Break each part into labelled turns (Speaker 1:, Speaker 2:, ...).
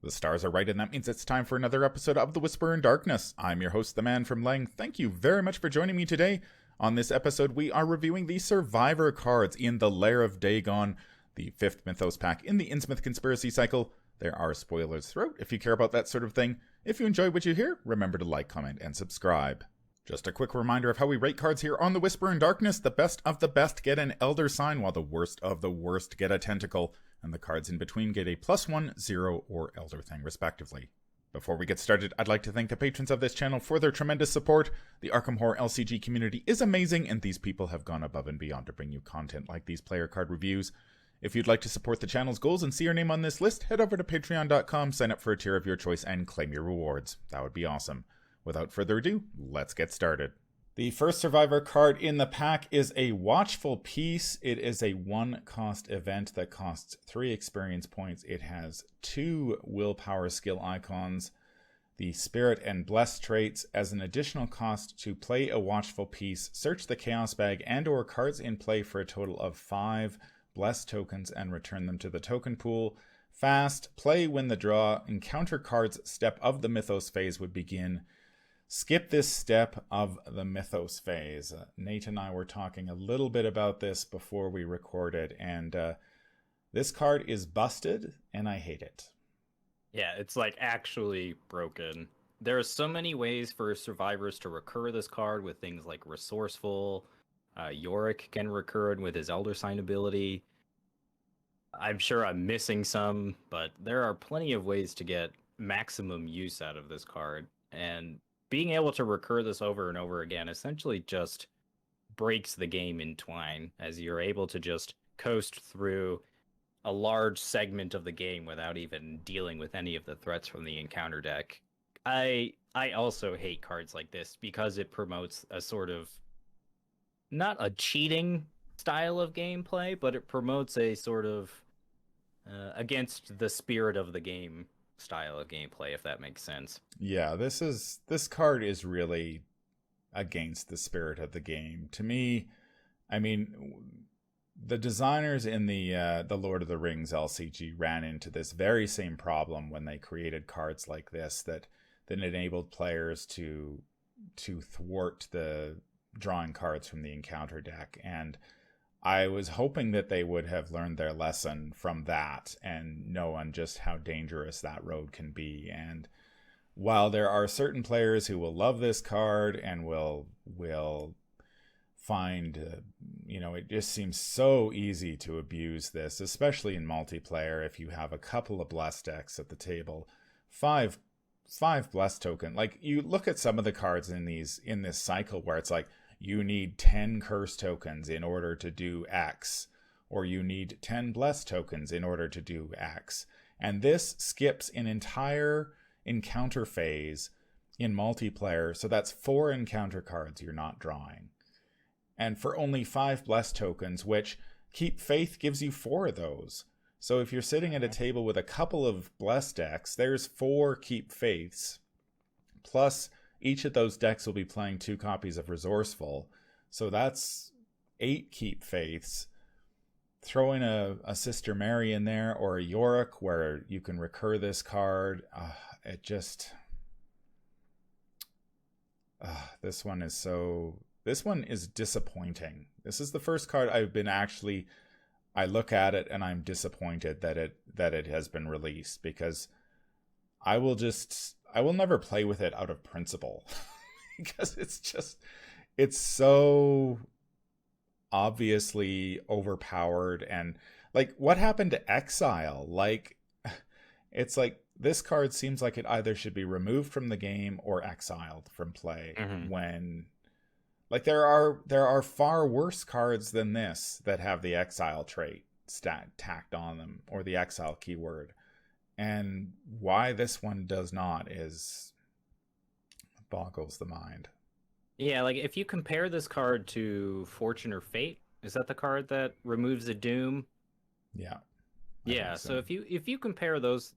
Speaker 1: The stars are right, and that means it's time for another episode of The Whisper in Darkness. I'm your host, the Man from Lang. Thank you very much for joining me today. On this episode, we are reviewing the Survivor cards in the Lair of Dagon, the 5th Mythos pack in the Innsmouth Conspiracy Cycle. There are spoilers throughout if you care about that sort of thing. If you enjoy what you hear, remember to like, comment, and subscribe. Just a quick reminder of how we rate cards here on The Whisper in Darkness. The best of the best get an Elder Sign, while the worst of the worst get a Tentacle, and the cards in between get a +1, 0, or Elder Thing, respectively. Before we get started, I'd like to thank the patrons of this channel for their tremendous support. The Arkham Horror LCG community is amazing, and these people have gone above and beyond to bring you content like these player card reviews. If you'd like to support the channel's goals and see your name on this list, head over to patreon.com, sign up for a tier of your choice, and claim your rewards. That would be awesome. Without further ado, let's get started. The first Survivor card in the pack is a Watchful Peace. It is a 1-cost event that costs 3 experience points. It has 2 willpower skill icons, the Spirit and Bless traits. As an additional cost to play a Watchful Peace, search the Chaos Bag and or cards in play for a total of 5 Bless tokens and return them to the token pool. Fast, play when the draw encounter cards step of the Mythos phase would begin. Skip this step of the Mythos phase. Nate and I were talking a little bit about this before we recorded, and this card is busted, and I hate it.
Speaker 2: Yeah, it's like actually broken. There are so many ways for survivors to recur this card with things like Resourceful. Yorick can recur it with his Elder Sign ability. I'm sure I'm missing some, but there are plenty of ways to get maximum use out of this card, and being able to recur this over and over again essentially just breaks the game in twine, as you're able to just coast through a large segment of the game without even dealing with any of the threats from the encounter deck. I also hate cards like this because it promotes a sort of, not a cheating style of gameplay, but it promotes a sort of against the spirit of the game style of gameplay, if that makes sense.
Speaker 1: Yeah, this card is really against the spirit of the game. To me, I mean, the designers in the Lord of the Rings LCG ran into this very same problem when they created cards like this that enabled players to thwart the drawing cards from the encounter deck. And I was hoping that they would have learned their lesson from that and known just how dangerous that road can be. And while there are certain players who will love this card and will find, it just seems so easy to abuse this, especially in multiplayer. If you have a couple of Bless decks at the table, five Bless token. Like, you look at some of the cards in this cycle where it's like, you need 10 curse tokens in order to do X, or you need 10 bless tokens in order to do X. And this skips an entire encounter phase in multiplayer, so that's 4 encounter cards you're not drawing. And for only 5 bless tokens, which Keep Faith gives you 4 of those. So if you're sitting at a table with a couple of bless decks, there's 4 Keep Faiths, plus each of those decks will be playing 2 copies of Resourceful. So that's 8 Keep Faiths. Throw in a Sister Mary in there, or a Yorick where you can recur this card. This one is disappointing. This is the first card I look at it and I'm disappointed that it has been released, because I will never play with it out of principle because it's so obviously overpowered. And like, what happened to Exile? Like, it's like this card seems like it either should be removed from the game or exiled from play. When, like, there are far worse cards than this that have the exile trait tacked on them, or the exile keyword. And why this one does not boggles the mind.
Speaker 2: Yeah, like if you compare this card to Fortune or Fate, is that the card that removes a Doom?
Speaker 1: Yeah.
Speaker 2: Yeah, so if you compare those,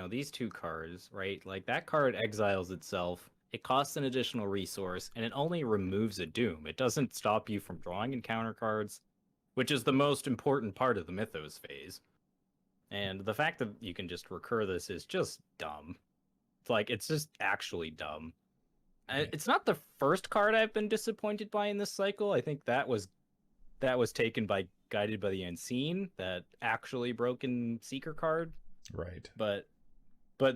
Speaker 2: these 2 cards, right? Like, that card exiles itself, it costs an additional resource, and it only removes a Doom. It doesn't stop you from drawing encounter cards, which is the most important part of the Mythos phase. And the fact that you can just recur this is just dumb. It's like, it's just actually dumb.
Speaker 1: Yeah.
Speaker 2: It's not the first card I've been disappointed by in this cycle. I think that was taken by Guided by the Unseen, that actually broken Seeker card.
Speaker 1: Right.
Speaker 2: But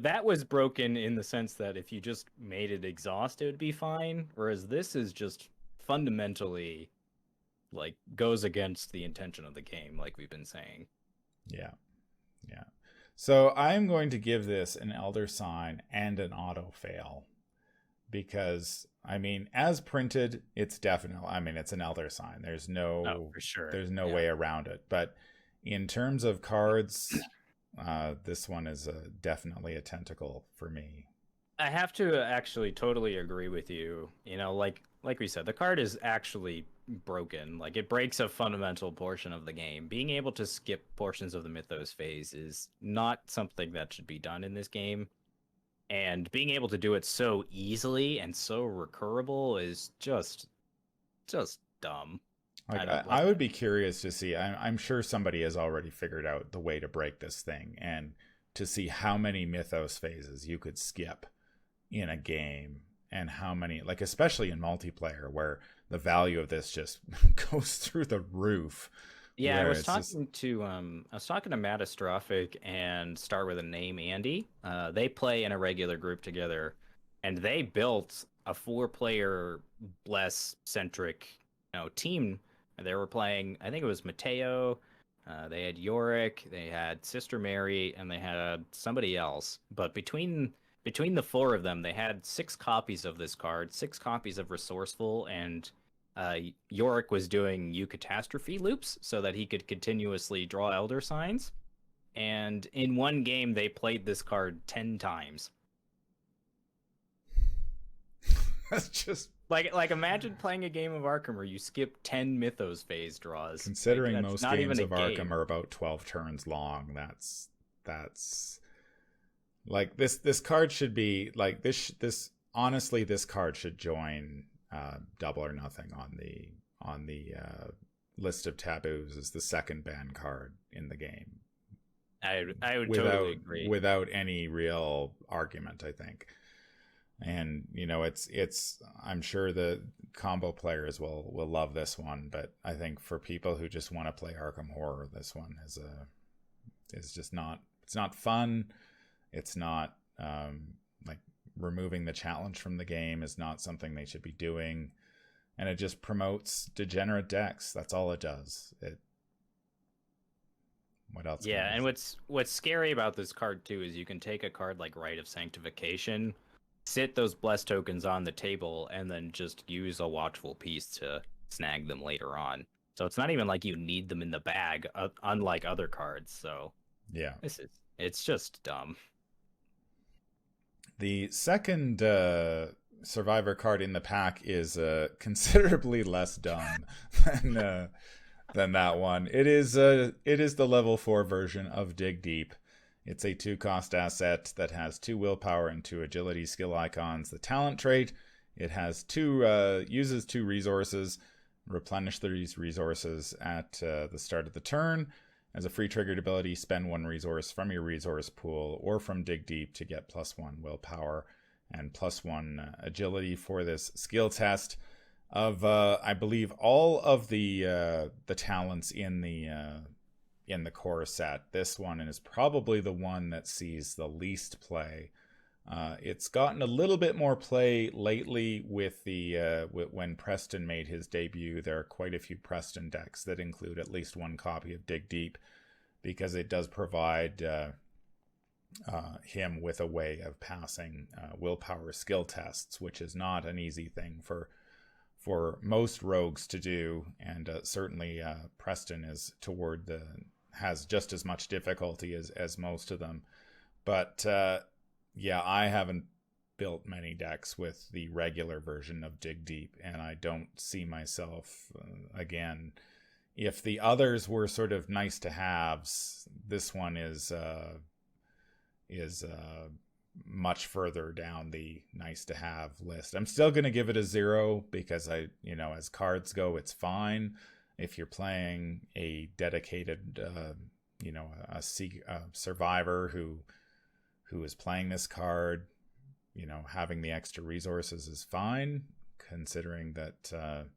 Speaker 2: that was broken in the sense that if you just made it exhaust, it would be fine. Whereas this is just fundamentally like goes against the intention of the game, like we've been saying.
Speaker 1: Yeah. Yeah. So I'm going to give this an Elder Sign and an auto fail because, I mean, as printed, it's definitely, I mean, it's an Elder Sign. There's no,
Speaker 2: for sure.
Speaker 1: There's no way around it. But in terms of cards, this one is definitely a tentacle for me.
Speaker 2: I have to actually totally agree with you. You know, like we said, the card is actually broken. Like it breaks a fundamental portion of the game. Being able to skip portions of the Mythos phase is not something that should be done in this game. And being able to do it so easily and so recurable is just dumb.
Speaker 1: Like I would be curious to see. I'm sure somebody has already figured out the way to break this thing, and to see how many Mythos phases you could skip in a game, and how many, like especially in multiplayer, where the value of this just goes through the roof.
Speaker 2: Yeah, I was talking to Matastrophic and Start with a Name Andy. They play in a regular group together, and they built a 4-player bless centric, team. They were playing, I think it was Mateo. They had Yorick, they had Sister Mary, and they had somebody else. But between the 4 of them, they had 6 copies of this card, 6 copies of Resourceful, and Yorick was doing Eucatastrophe loops so that he could continuously draw Elder Signs. And in one game, they played this card 10 times.
Speaker 1: That's just
Speaker 2: like imagine playing a game of Arkham where you skip 10 Mythos phase draws.
Speaker 1: Considering
Speaker 2: like,
Speaker 1: most games of Arkham are about 12 turns long, that's like this card should be like this honestly, this card should join Double or Nothing on the list of taboos as the second ban card in the game.
Speaker 2: I would totally agree.
Speaker 1: Without any real argument, I think. And it's I'm sure the combo players will love this one, but I think for people who just want to play Arkham Horror, this one is just not, it's not fun. It's not like removing the challenge from the game is not something they should be doing, and it just promotes degenerate decks. That's all it does. What else?
Speaker 2: Yeah, and what's scary about this card too is you can take a card like Rite of Sanctification, sit those bless tokens on the table, and then just use a Watchful Piece to snag them later on. So it's not even like you need them in the bag, unlike other cards. So
Speaker 1: yeah,
Speaker 2: it's just dumb.
Speaker 1: The second Survivor card in the pack is considerably less dumb than that one. It is the level 4 version of Dig Deep. It's a 2-cost asset that has 2 willpower and 2 agility skill icons. The talent trait, it has uses 2 resources. Replenish these resources at the start of the turn. As a free triggered ability, spend 1 resource from your resource pool or from Dig Deep to get +1 willpower and +1 agility for this skill test. Of I believe all of the talents in the core set, this one is probably the one that sees the least play. It's gotten a little bit more play lately with when Preston made his debut. There are quite a few Preston decks that include at least 1 copy of Dig Deep, because it does provide him with a way of passing willpower skill tests, which is not an easy thing for most rogues to do, and certainly Preston has just as much difficulty as most of them. But yeah, I haven't built many decks with the regular version of Dig Deep, and I don't see myself again. If the others were sort of nice to haves, this one is much further down the nice to have list. I'm still going to give it a 0 because as cards go, it's fine. If you're playing a dedicated a survivor who is playing this card, having the extra resources is fine, considering that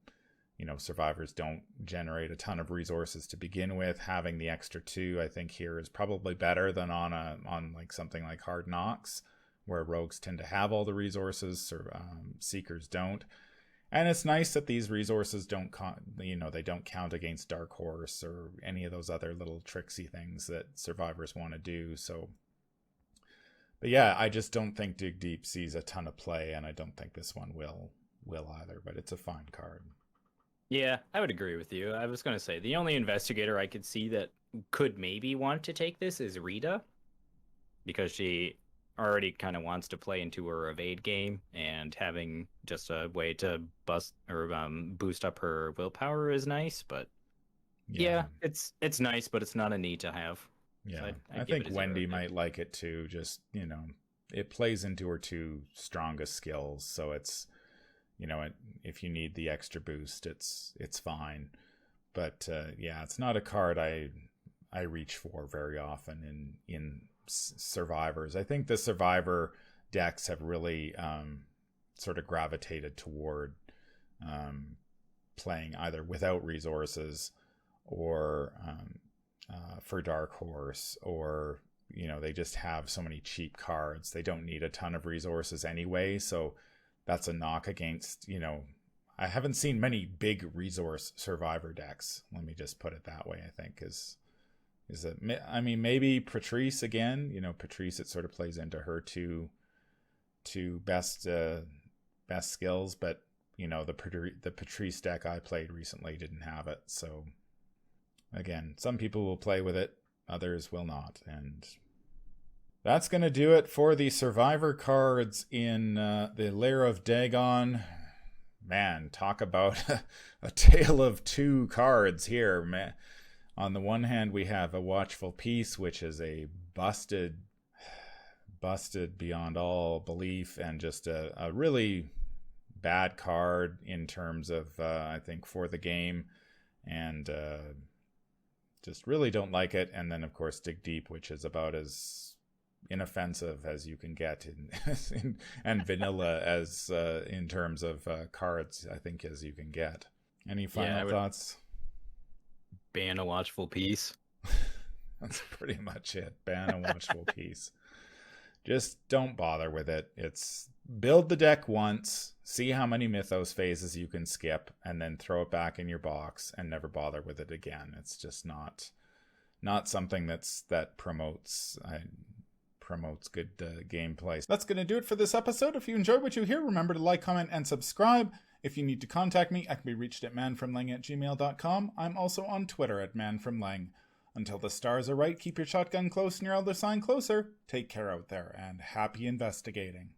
Speaker 1: survivors don't generate a ton of resources to begin with. Having the extra 2, I think, here is probably better than on like something like Hard Knocks, where rogues tend to have all the resources, or seekers don't. And it's nice that these resources don't they don't count against Dark Horse or any of those other little tricksy things that survivors want to do. So, but yeah, I just don't think Dig Deep sees a ton of play, and I don't think this one will either. But it's a fine card.
Speaker 2: Yeah, I would agree with you. I was going to say the only investigator I could see that could maybe want to take this is Rita, because she already kind of wants to play into her evade game, and having just a way to boost up her willpower is nice. But yeah, it's nice, but it's not a need to have.
Speaker 1: Yeah, so I think Wendy might like it too. Just it plays into her 2 strongest skills, so it's if you need the extra boost, it's fine. But yeah, it's not a card I reach for very often in survivors. I think the survivor decks have really sort of gravitated toward playing either without resources or for Dark Horse, or they just have so many cheap cards. They don't need a ton of resources anyway, so that's a knock against, I haven't seen many big resource survivor decks. Let me just put it that way. I think is it, I mean, maybe Patrice again, Patrice, it sort of plays into her two best skills, but the Patrice deck I played recently didn't have it. So again, some people will play with it, others will not. And that's going to do it for the survivor cards in the Lair of Dagon. Man, talk about a tale of 2 cards here, man. On the one hand, we have a Watchful Peace, which is a busted beyond all belief, and just a really bad card in terms of, I think, for the game, and just really don't like it. And then, of course, Dig Deep, which is about as inoffensive as you can get and vanilla as in terms of cards, I think, as you can get. Any final thoughts?
Speaker 2: Ban a Watchful Peace.
Speaker 1: That's pretty much it. Ban a Watchful Peace. Just don't bother with it. It's build the deck once, see how many Mythos phases you can skip, and then throw it back in your box and never bother with it again. It's just not something that promotes good gameplay. That's going to do it for this episode. If you enjoyed what you hear, remember to like, comment, and subscribe. If you need to contact me, I can be reached at manfromlang@gmail.com. I'm also on Twitter at manfromlang. Until the stars are right, keep your shotgun close and your elder sign closer. Take care out there, and happy investigating.